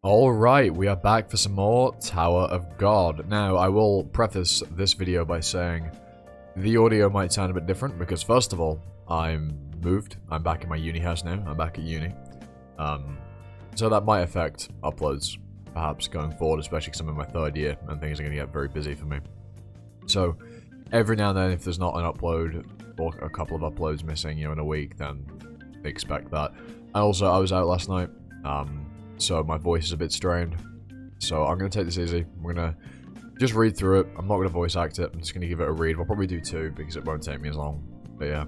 Alright, we are back for some more Tower of God. Now, I will preface this video by saying the audio might sound a bit different because, first of all, I'm moved. I'm back in my uni house now. I'm back at uni. So that might affect uploads, perhaps, going forward, especially because I'm in my third year and things are going to get very busy for me. So, every now and then, if there's not an upload or a couple of uploads missing, in a week, then expect that. And also, I was out last night, so my voice is a bit strained. So I'm going to take this easy. We're going to just read through it. I'm not going to voice act it. I'm just going to give it a read. We'll probably do two because it won't take me as long. But yeah.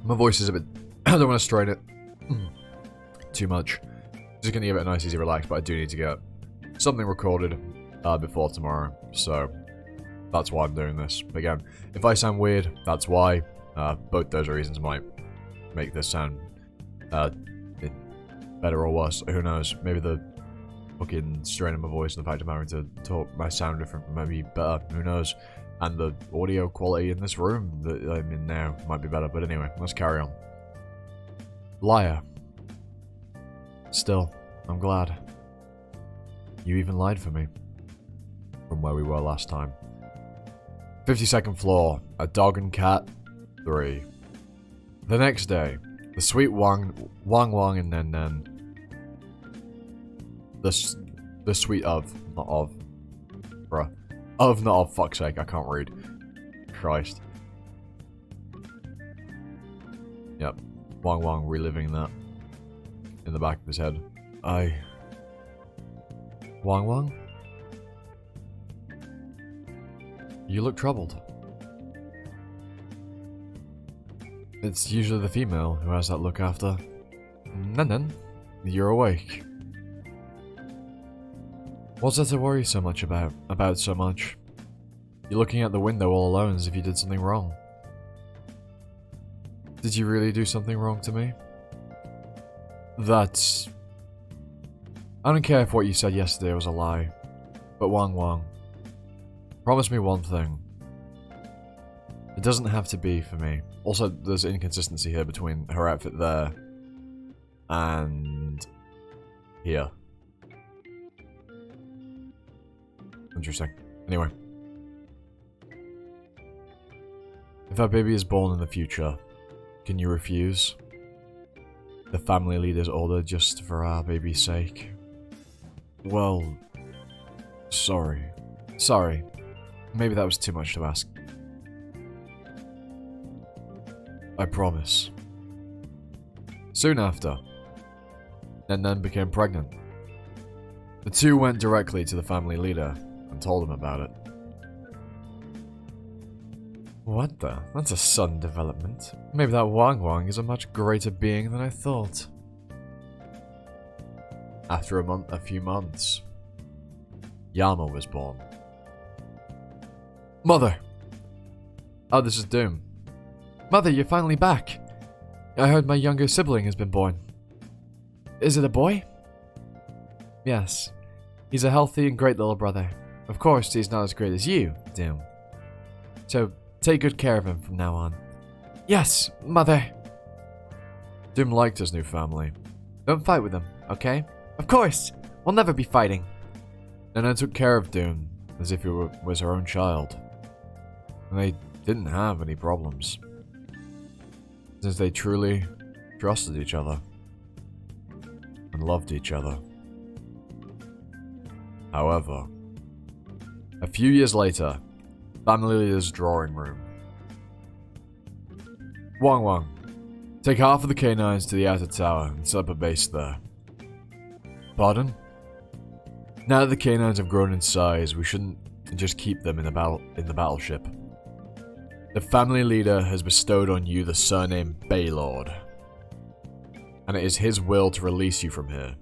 My voice is a bit... I don't want to strain it too much. Just going to give it a nice, easy relax. But I do need to get something recorded before tomorrow. So that's why I'm doing this. But again, if I sound weird, that's why. Both those reasons might make this sound... better or worse, who knows? Maybe the fucking strain of my voice and the fact I'm having to talk my sound different might be better, who knows? And the audio quality in this room that I'm in now might be better, but anyway, let's carry on. Liar. Still, I'm glad. You even lied for me. From where we were last time. 52nd floor, a dog and cat, 3. The next day, the sweet Wang and Nennen. The sweet of, not of. Bruh. Of, not of, fuck's sake, I can't read. Christ. Yep. Wang reliving that. In the back of his head. Wang? You look troubled. It's usually the female who has that look after. Nennen, you're awake. What's there to worry so much about? So much? You're looking out the window all alone as if you did something wrong. Did you really do something wrong to me? That's... I don't care if what you said yesterday was a lie. But Wang, promise me one thing. It doesn't have to be for me. Also, there's inconsistency here between her outfit there and here. Interesting. Anyway. If our baby is born in the future, can you refuse? The family leader's order just for our baby's sake? Well... Sorry. Maybe that was too much to ask. I promise. Soon after, Nennen became pregnant. The two went directly to the family leader and told him about it. What the? That's a sudden development. Maybe that Wang is a much greater being than I thought. After a few months, Yama was born. Mother! Oh, this is Doom. Mother, you're finally back. I heard my younger sibling has been born. Is it a boy? Yes. He's a healthy and great little brother. Of course, he's not as great as you, Doom. So, take good care of him from now on. Yes, Mother! Doom liked his new family. Don't fight with them, okay? Of course! We'll never be fighting. Nana took care of Doom as if he was her own child. And they didn't have any problems. Since they truly trusted each other. And loved each other. However, a few years later, family leader's drawing room. Wang, take half of the canines to the outer tower and set up a base there. Pardon? Now that the canines have grown in size, we shouldn't just keep them in the battleship. The family leader has bestowed on you the surname Baylord, and it is his will to release you from here.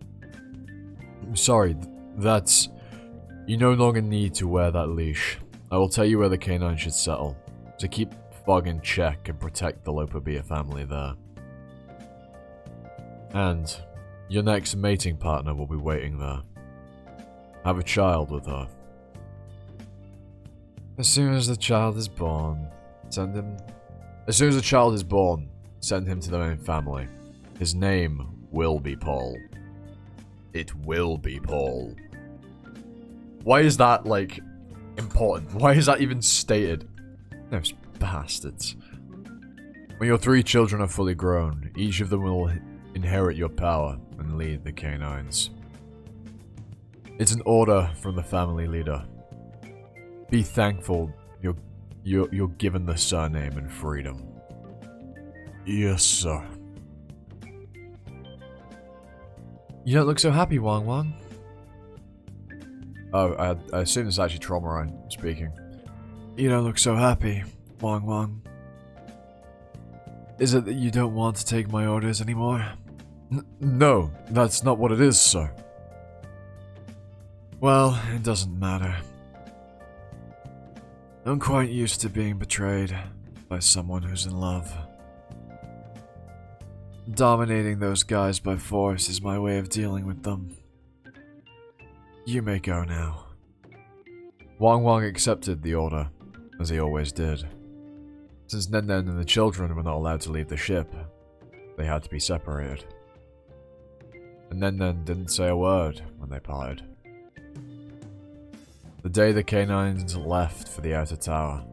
I'm sorry, that's... You no longer need to wear that leash. I will tell you where the canine should settle, to keep Fog in check and protect the Lopabia family there. And your next mating partner will be waiting there. Have a child with her. As soon as the child is born, send him to the main family. His name will be Paul. It will be Paul. Why is that, like, important? Why is that even stated? Those bastards. When your 3 children are fully grown, each of them will inherit your power and lead the canines. It's an order from the family leader. Be thankful you're given the surname and freedom. Yes, sir. You don't look so happy, Wang Wang. Oh, I assume this is actually Traumarine speaking. You don't look so happy, Wang Wang. Is it that you don't want to take my orders anymore? No, that's not what it is, sir. Well, it doesn't matter. I'm quite used to being betrayed by someone who's in love. Dominating those guys by force is my way of dealing with them. You may go now. Wang Wang accepted the order, as he always did. Since Nennen and the children were not allowed to leave the ship, they had to be separated. And Nennen didn't say a word when they parted. The day the canines left for the outer tower.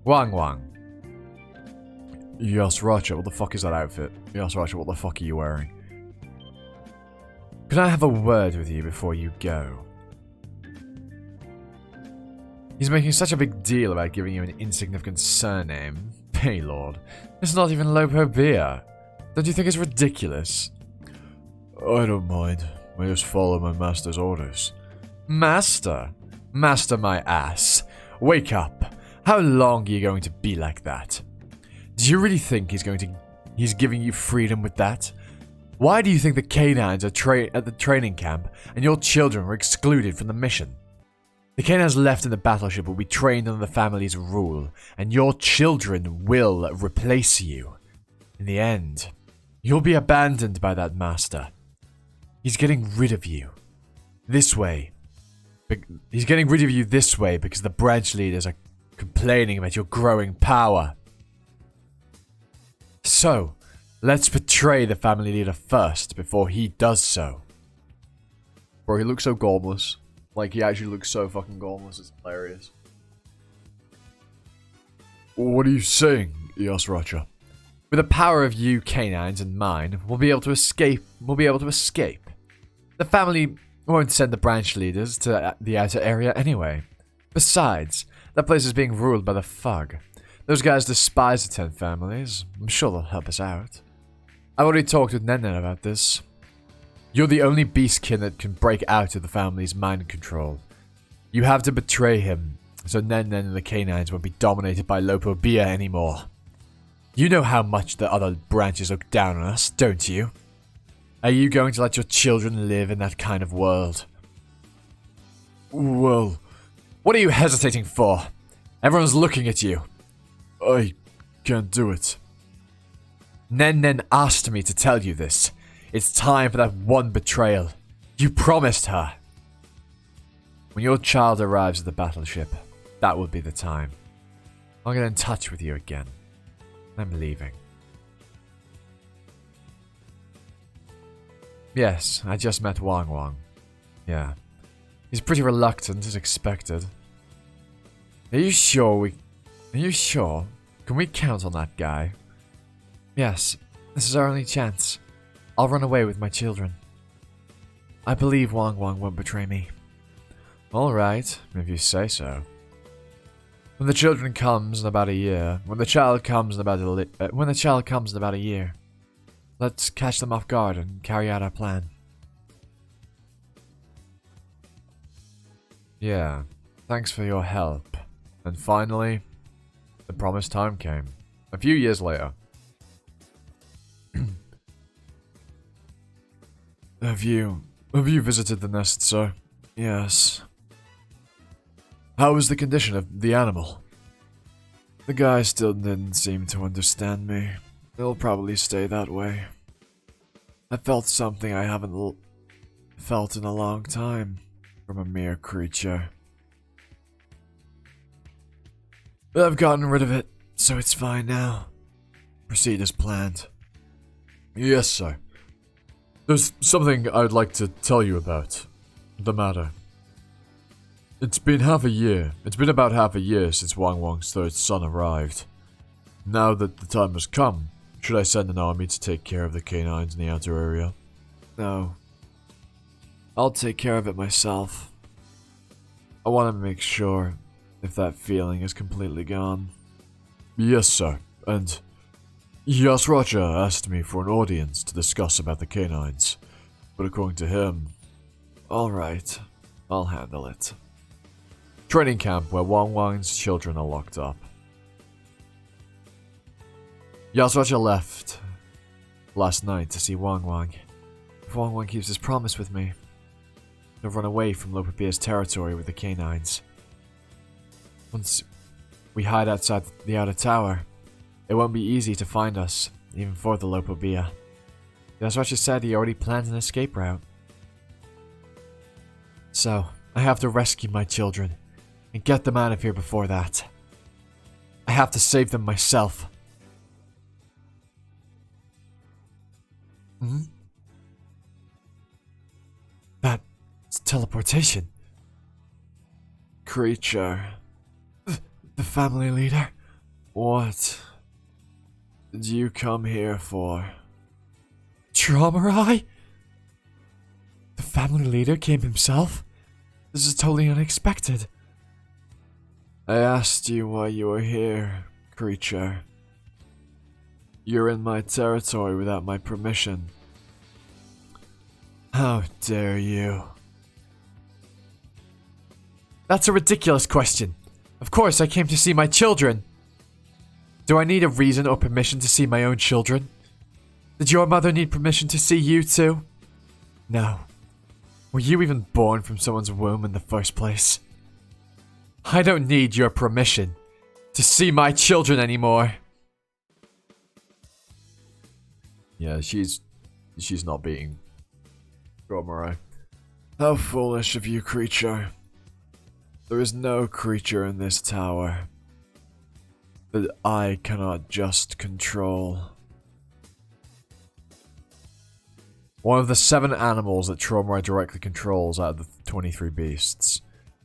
Wang Wang. Yes, Racha, what the fuck is that outfit? Yes, Racha, what the fuck are you wearing? Can I have a word with you before you go? He's making such a big deal about giving you an insignificant surname. Paylord. It's not even Lopo beer. Don't you think it's ridiculous? I don't mind. I just follow my master's orders. Master? Master my ass. Wake up. How long are you going to be like that? Do you really think he's giving you freedom with that? Why do you think the canines are at the training camp and your children were excluded from the mission? The canines left in the battleship will be trained under the family's rule, and your children will replace you. In the end, you'll be abandoned by that master. He's getting rid of you. This way. He's getting rid of you this way because the branch leaders are complaining about your growing power. So, let's betray the family leader first before he does so. Bro, he looks so gormless. Like, he actually looks so fucking gormless, it's hilarious. What are you saying, Eos Rocha? With the power of you canines and mine, we'll be able to escape. The family won't send the branch leaders to the outer area anyway. Besides, that place is being ruled by the Fug. Those guys despise the 10 families. I'm sure they'll help us out. I've already talked with Nennen about this. You're the only beastkin that can break out of the family's mind control. You have to betray him, so Nennen and the canines won't be dominated by Lopo Bia anymore. You know how much the other branches look down on us, don't you? Are you going to let your children live in that kind of world? Well, what are you hesitating for? Everyone's looking at you. I can't do it. Nennen asked me to tell you this. It's time for that one betrayal. You promised her. When your child arrives at the battleship, that will be the time. I'll get in touch with you again. I'm leaving. Yes, I just met Wang Wang. Yeah. He's pretty reluctant, as expected. Are you sure? Can we count on that guy? Yes, this is our only chance. I'll run away with my children. I believe Wang Wang won't betray me. Alright, if you say so. When the child comes in about a year, let's catch them off guard and carry out our plan. Yeah, thanks for your help. And finally, the promised time came. A few years later. Have you visited the nest, sir? Yes. How is the condition of the animal? The guy still didn't seem to understand me. It'll probably stay that way. I felt something I haven't felt in a long time from a mere creature. But I've gotten rid of it, so it's fine now. Proceed as planned. Yes, sir. There's something I'd like to tell you about the matter. It's been half a year. It's been about half a year since Wang Wang's third son arrived. Now that the time has come, should I send an army to take care of the canines in the outer area? No. I'll take care of it myself. I want to make sure if that feeling is completely gone. Yes, sir. And Yasraja asked me for an audience to discuss about the canines. But according to him, alright, I'll handle it. Training camp where Wang Wang's children are locked up. Yasraja left last night to see Wang Wang. If Wang Wang keeps his promise with me, he'll run away from Lopapia's territory with the canines. Once we hide outside the outer tower, it won't be easy to find us, even for the Lopapia. Yasraja said he already planned an escape route. So, I have to rescue my children and get them out of here before that. I have to save them myself. Hmm? That's teleportation. Creature. The family leader? What did you come here for? Traumarai? The family leader came himself? This is totally unexpected. I asked you why you were here, creature. You're in my territory without my permission. How dare you? That's a ridiculous question. Of course, I came to see my children. Do I need a reason or permission to see my own children? Did your mother need permission to see you too? No. Were you even born from someone's womb in the first place? I don't need your permission to see my children anymore. Yeah, she's not being Gomarai. How foolish of you, creature. There is no creature in this tower that I cannot just control. One of the 7 animals that Traumarai directly controls out of the 23 beasts.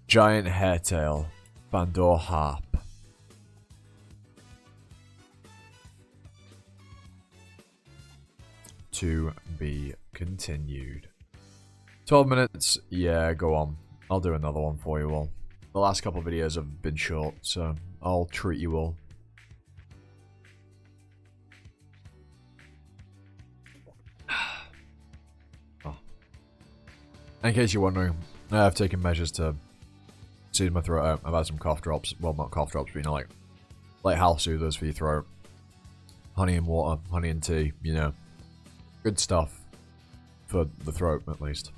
Giant hairtail, Bandor harp. To be continued. 12 minutes, yeah, go on. I'll do another one for you all. The last couple of videos have been short, so I'll treat you all. Oh. In case you're wondering, I've taken measures to soothe my throat out. I've had some cough drops. Well, not cough drops, but you know, like health soothers for your throat. Honey and water, honey and tea, you know. Good stuff. For the throat, at least.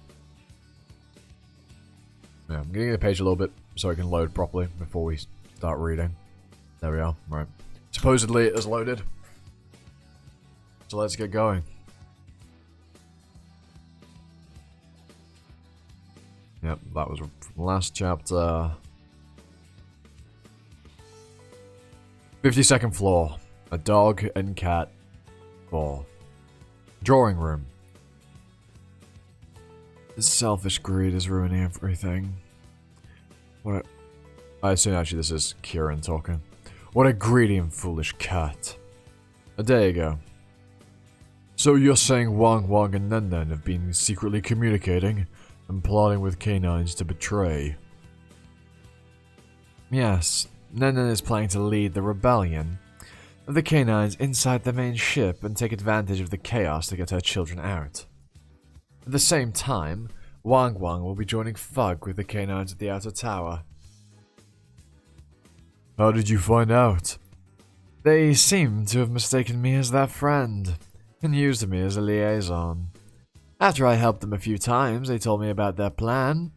Yeah, I'm getting the page a little bit so I can load properly before we start reading. There we are. Right. Supposedly it is loaded. So let's get going. Yep, that was from the last chapter. 52nd floor. A dog and cat. 4. Drawing room. This selfish greed is ruining everything. I assume actually this is Kieran talking. What a greedy and foolish cat. A day ago. So you're saying Wang Wang and Nennen have been secretly communicating and plotting with canines to betray? Yes, Nennen is planning to lead the rebellion of the canines inside the main ship and take advantage of the chaos to get her children out. At the same time, Wang Wang will be joining Fug with the canines at the outer tower. How did you find out? They seem to have mistaken me as their friend, and used me as a liaison. After I helped them a few times, they told me about their plan,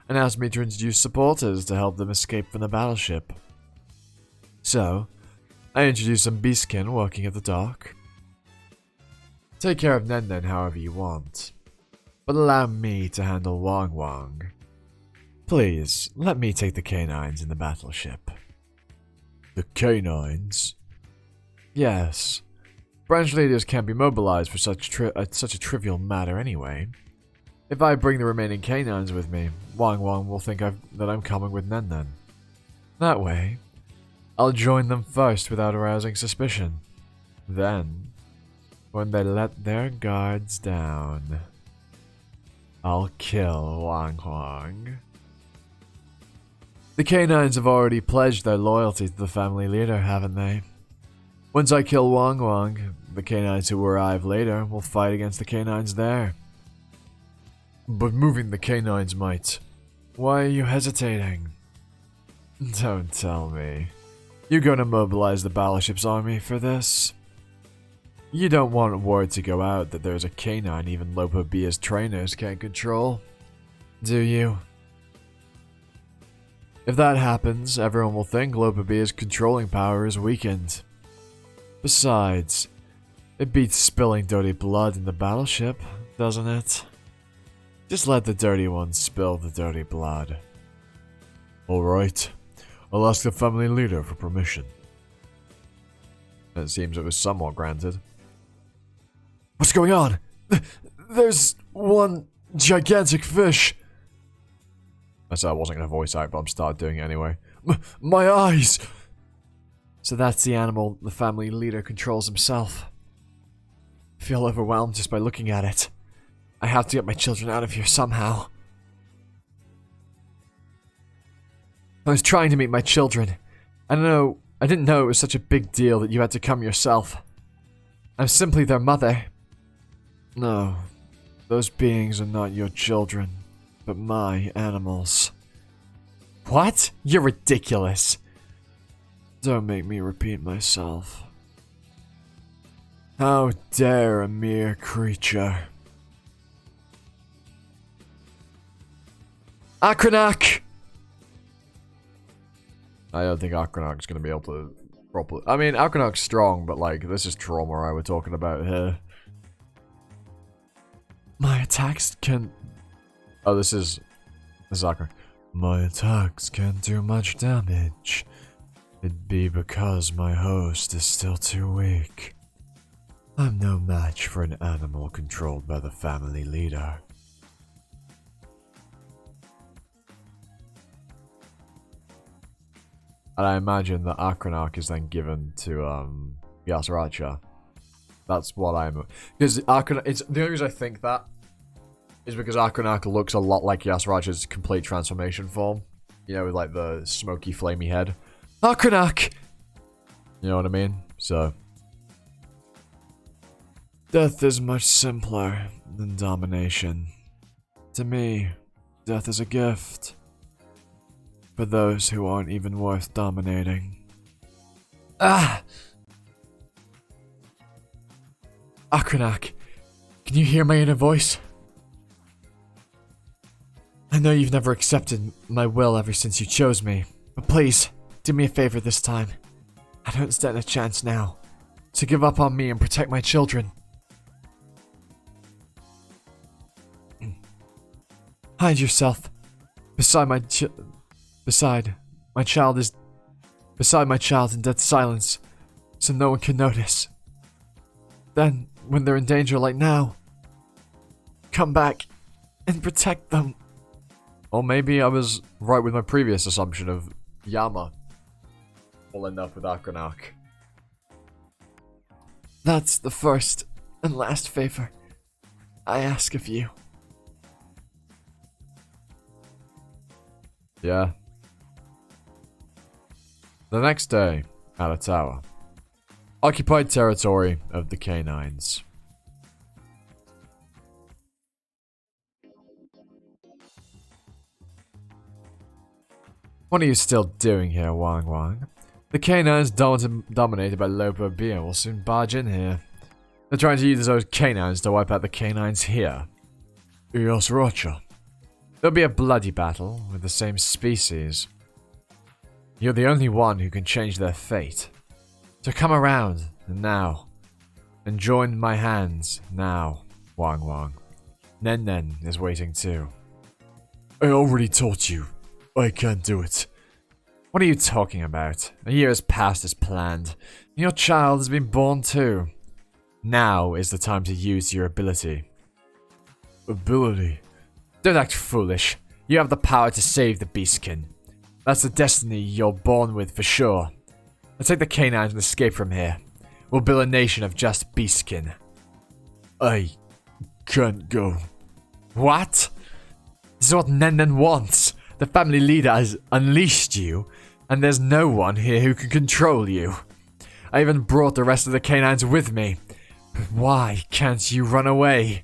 and asked me to introduce supporters to help them escape from the battleship. So, I introduced some beastkin working at the dock. Take care of Nennen however you want, but allow me to handle Wang Wang. Please, let me take the canines in the battleship. The canines? Yes. Branch leaders can't be mobilized for such a trivial matter anyway. If I bring the remaining canines with me, Wang Wang will think that I'm coming with Nennen. That way, I'll join them first without arousing suspicion. Then, when they let their guards down, I'll kill Wang Wang. The canines have already pledged their loyalty to the family leader, haven't they? Once I kill Wang Wang, the canines who arrive later will fight against the canines there. But moving the canines might. Why are you hesitating? Don't tell me. You're gonna mobilize the battleship's army for this? You don't want word to go out that there's a canine even Lopo Bia's trainers can't control, do you? If that happens, everyone will think Lopo Bia's controlling power is weakened. Besides, it beats spilling dirty blood in the battleship, doesn't it? Just let the dirty ones spill the dirty blood. Alright, I'll ask the family leader for permission. It seems it was somewhat granted. What's going on? There's one gigantic fish. I said I wasn't going to voice act, but I'm started doing it anyway. My eyes! So that's the animal the family leader controls himself. I feel overwhelmed just by looking at it. I have to get my children out of here somehow. I was trying to meet my children. I didn't know it was such a big deal that you had to come yourself. I'm simply their mother. No, those beings are not your children, but my animals. What? You're ridiculous. Don't make me repeat myself. How dare a mere creature? Akrinak! I don't think Akrinak's gonna be able to properly. I mean, Akrinak's strong, but like, this is trauma I were talking about here. My attacks can. Oh, this is Akrinak. My attacks can't do much damage. It'd be because my host is still too weak. I'm no match for an animal controlled by the family leader. And I imagine that Akrinak is then given to Yasaracha. That's what I'm. Because Akrinak, it's the only reason I think that is because Akrinak looks a lot like Yasaracha's complete transformation form. You know, with like the smoky, flamey head. Akrinak! You know what I mean? So. Death is much simpler than domination. To me, death is a gift. For those who aren't even worth dominating. Ah! Akrinak, can you hear my inner voice? I know you've never accepted my will ever since you chose me, but please, do me a favor this time. I don't stand a chance now, so give up on me and protect my children. Hide yourself beside my child in dead silence, so no one can notice. Then, when they're in danger like now, come back and protect them. Or maybe I was right with my previous assumption of Yama will end up with Akrinak. That's the first and last favor I ask of you. Yeah. The next day, at a tower. Occupied territory of the canines. What are you still doing here, Wang Wang? The canines dominated by Lopo Bia will soon barge in here. They're trying to use those canines to wipe out the canines here. Yes, Rocha. There'll be a bloody battle with the same species. You're the only one who can change their fate. So come around, now. And join my hands, now, Wang Wang. Nennen is waiting too. I already told you. I can't do it. What are you talking about? A year has passed as planned. And your child has been born too. Now is the time to use your ability. Ability? Don't act foolish. You have the power to save the beastkin. That's the destiny you're born with for sure. Let's take the canines and escape from here. We'll build a nation of just beastkin. I can't go. What? This is what Nennen wants. The family leader has unleashed you, and there's no one here who can control you. I even brought the rest of the canines with me. But why can't you run away?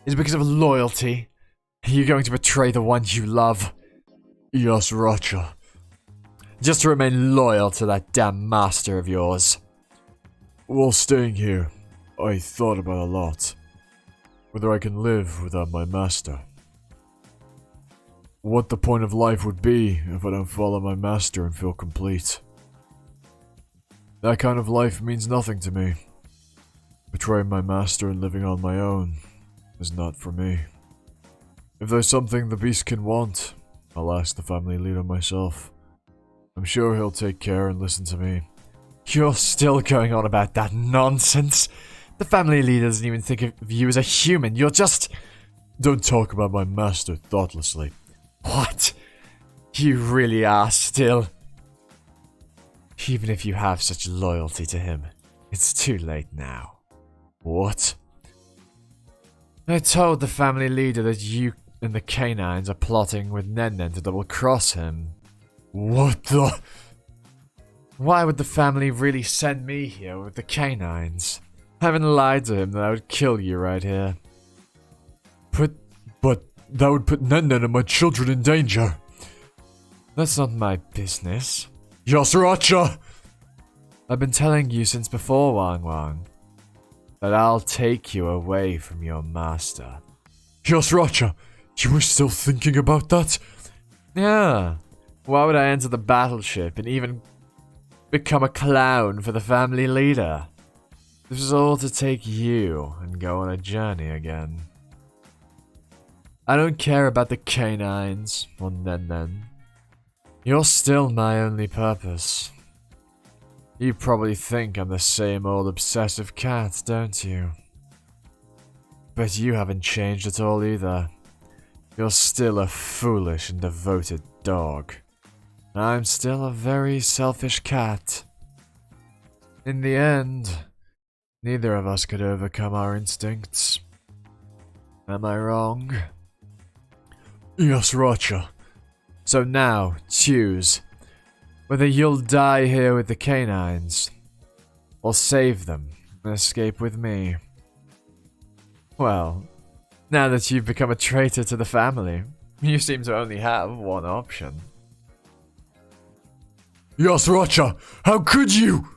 Is it because of loyalty? Are you going to betray the one you love? Yes, Roger. Just to remain loyal to that damn master of yours. While staying here, I thought about a lot. Whether I can live without my master. What the point of life would be if I don't follow my master and feel complete. That kind of life means nothing to me. Betraying my master and living on my own is not for me. If there's something the beast can want, I'll ask the family leader myself. I'm sure he'll take care and listen to me. You're still going on about that nonsense? The family leader doesn't even think of you as a human. You're just... Don't talk about my master thoughtlessly. What? You really are still... Even if you have such loyalty to him, it's too late now. What? I told the family leader that you and the canines are plotting with Nennen to double-cross him. What the... Why would the family really send me here with the canines? I haven't lied to him that I would kill you right here. But that would put Nennen and my children in danger. That's not my business. Yasuracha! I've been telling you since before, Wang Wang, that I'll take you away from your master. Yasuracha, you were still thinking about that? Yeah. Why would I enter the battleship and even become a clown for the family leader? This is all to take you and go on a journey again. I don't care about the canines or Nennen. You're still my only purpose. You probably think I'm the same old obsessive cat, don't you? But you haven't changed at all either. You're still a foolish and devoted dog. I'm still a very selfish cat. In the end, neither of us could overcome our instincts. Am I wrong? Yes, Roger. So now, choose. Whether you'll die here with the canines, or save them and escape with me. Well, now that you've become a traitor to the family, you seem to only have one option. Yes, Roger! How could you?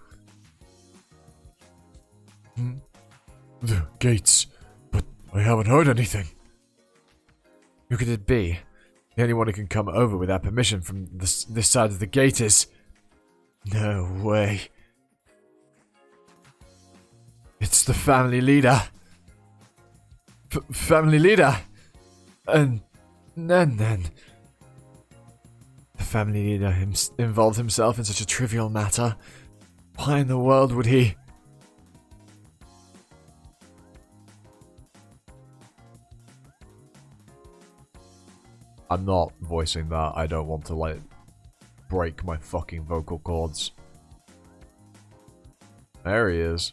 The gates. But I haven't heard anything. Who could it be? The only one who can come over without permission from this side of the gate is... No way. It's the family leader. Family leader? And... Nennen. The family leader involved himself in such a trivial matter. Why in the world would he... I'm not voicing that. I don't want to, like, break my fucking vocal cords. There he is.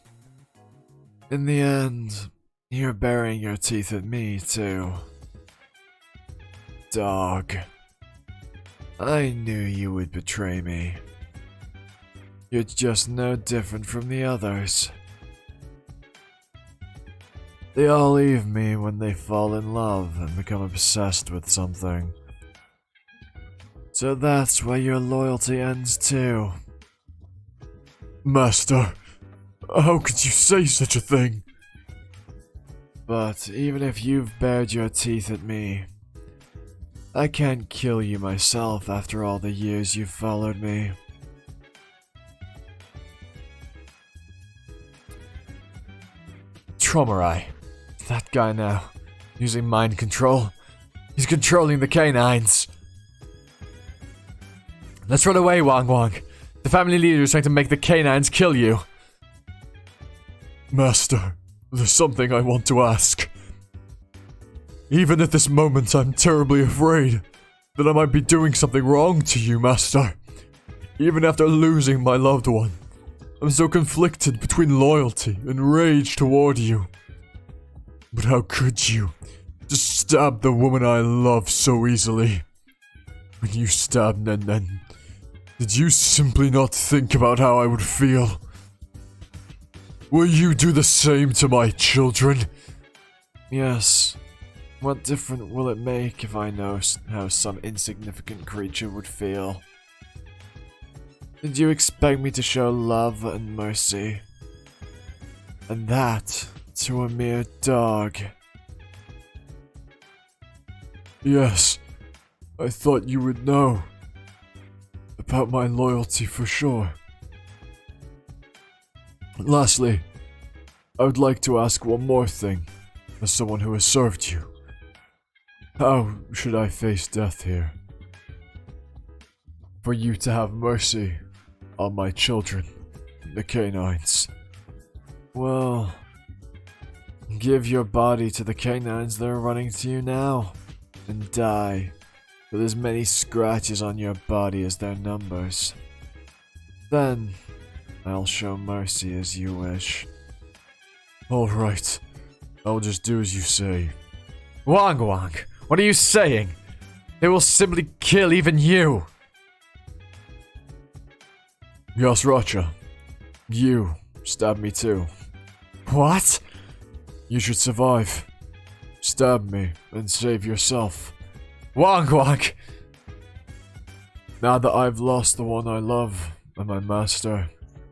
In the end, you're burying your teeth at me, too. Dog. I knew you would betray me. You're just no different from the others. They all leave me when they fall in love and become obsessed with something. So that's where your loyalty ends too. Master, how could you say such a thing? But even if you've bared your teeth at me, I can't kill you myself after all the years you've followed me. Traumarai. That guy now, using mind control. He's controlling the canines. Let's run away, Wang Wang. The family leader is trying to make the canines kill you. Master, there's something I want to ask. Even at this moment, I'm terribly afraid that I might be doing something wrong to you, Master. Even after losing my loved one, I'm so conflicted between loyalty and rage toward you. But how could you just stab the woman I love so easily? When you stabbed Nennen, did you simply not think about how I would feel? Will you do the same to my children? Yes. What difference will it make if I know how some insignificant creature would feel? Did you expect me to show love and mercy? And that to a mere dog? Yes, I thought you would know about my loyalty for sure. Lastly, I would like to ask one more thing, as someone who has served you. How should I face death here? For you to have mercy on my children, the canines. Well, give your body to the canines that are running to you now, and die with as many scratches on your body as their numbers. Then, I'll show mercy as you wish. Alright, I'll just do as you say. Wang Wang, what are you saying? They will simply kill even you! Yasracha, you stab me too. What? You should survive. Stab me and save yourself. Wang Wang! Now that I've lost the one I love and my master,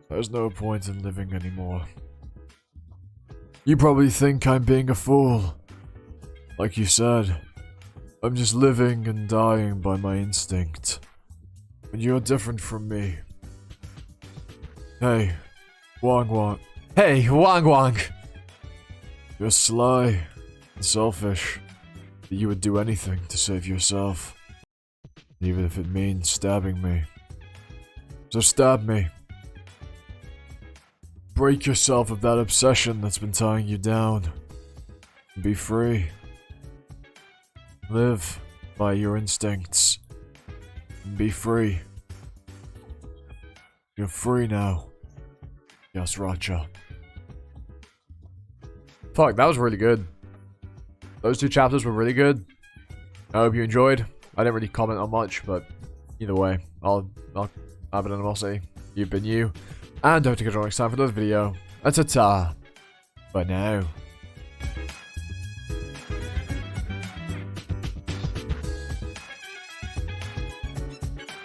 there's no point in living anymore. You probably think I'm being a fool. Like you said, I'm just living and dying by my instinct. But you're different from me. Hey, Wang Wang. Hey, Wang Wang! You're sly and selfish, but you would do anything to save yourself. Even if it means stabbing me. So stab me. Break yourself of that obsession that's been tying you down. Be free. Live by your instincts. Be free. You're free now. Yasracha. Fuck, that was really good. Those two chapters were really good. I hope you enjoyed. I didn't really comment on much, but either way, I'll have an animosity. You've been you. And don't forget to join next time for another video. And ta-ta. Bye now.